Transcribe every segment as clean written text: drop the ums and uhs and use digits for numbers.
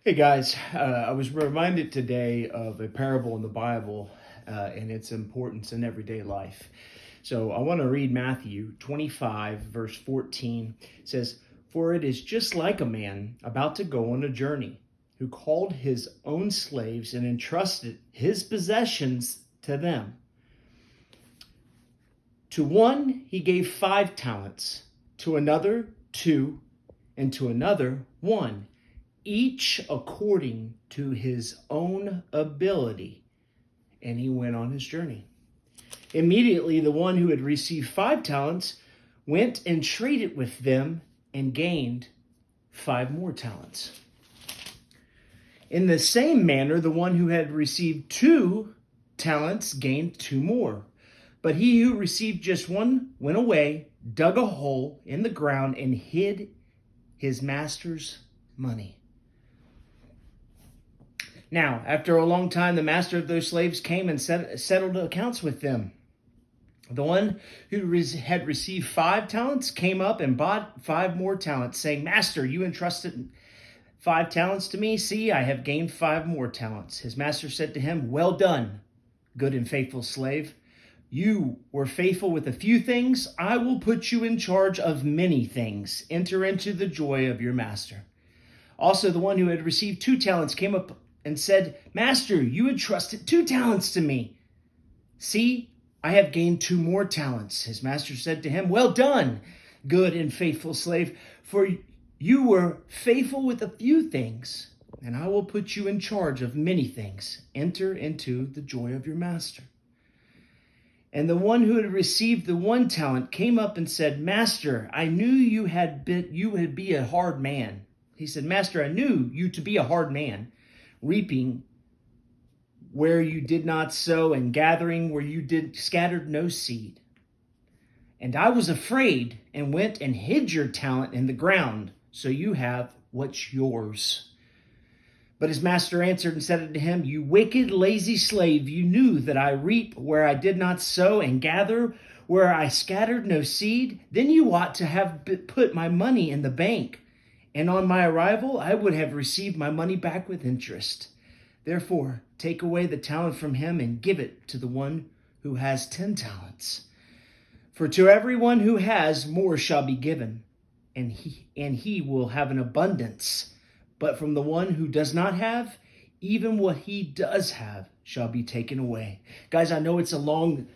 Hey guys, I was reminded today of a parable in the Bible and its importance in everyday life. So I want to read Matthew 25, verse 14. It says, "For it is just like a man about to go on a journey, who called his own slaves and entrusted his possessions to them. To one he gave 5 talents, to another 2, and to another 1, each according to his own ability. And he went on his journey. Immediately, the one who had received 5 talents went and traded with them and gained 5 more talents. In the same manner, the one who had received 2 talents gained 2 more. But he who received just 1 went away, dug a hole in the ground, and hid his master's money. Now, after a long time, the master of those slaves came and settled accounts with them. The one who had received 5 talents came up and bought 5 more talents, saying, 'Master, you entrusted 5 talents to me. See, I have gained 5 more talents.' His master said to him, 'Well done, good and faithful slave. You were faithful with a few things. I will put you in charge of many things. Enter into the joy of your master.' Also, the one who had received 2 talents came up and said, 'Master, you entrusted 2 talents to me. See, I have gained 2 more talents.' His master said to him, 'Well done, good and faithful slave. For you were faithful with a few things, and I will put you in charge of many things. Enter into the joy of your master.' And the one who had received the 1 talent came up and said, 'Master, I knew you would be a hard man.' He said, 'Master, I knew you to be a hard man, reaping where you did not sow and gathering where you scattered no seed. And I was afraid and went and hid your talent in the ground, so you have what's yours.' But his master answered and said to him, 'You wicked, lazy slave, you knew that I reap where I did not sow and gather where I scattered no seed. Then you ought to have put my money in the bank, and on my arrival I would have received my money back with interest. Therefore, take away the talent from him and give it to the one who has 10 talents. For to everyone who has, more shall be given, and he will have an abundance. But from the one who does not have, even what he does have shall be taken away.'" Guys, I know it's a long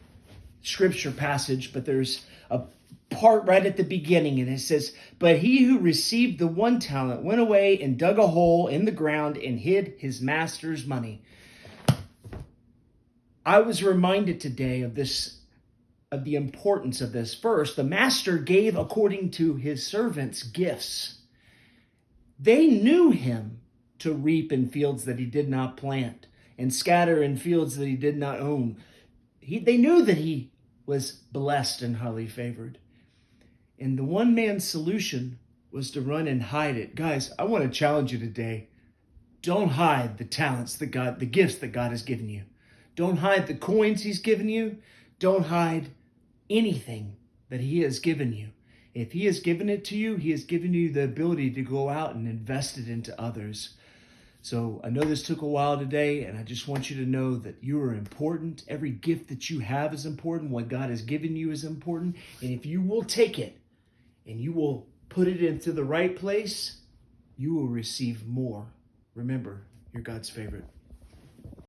scripture passage, but there's a part right at the beginning, and it says, "But he who received the 1 talent went away and dug a hole in the ground and hid his master's money." I was reminded today of the importance of this. First, the master gave according to his servants' gifts. They knew him to reap in fields that he did not plant and scatter in fields that he did not own. They knew that he was blessed and highly favored. And the one man's solution was to run and hide it. Guys, I want to challenge you today. Don't hide the talents the gifts that God has given you. Don't hide the coins he's given you. Don't hide anything that he has given you. If he has given it to you, he has given you the ability to go out and invest it into others. So I know this took a while today, and I just want you to know that you are important. Every gift that you have is important. What God has given you is important. And if you will take it and you will put it into the right place, you will receive more. Remember, you're God's favorite.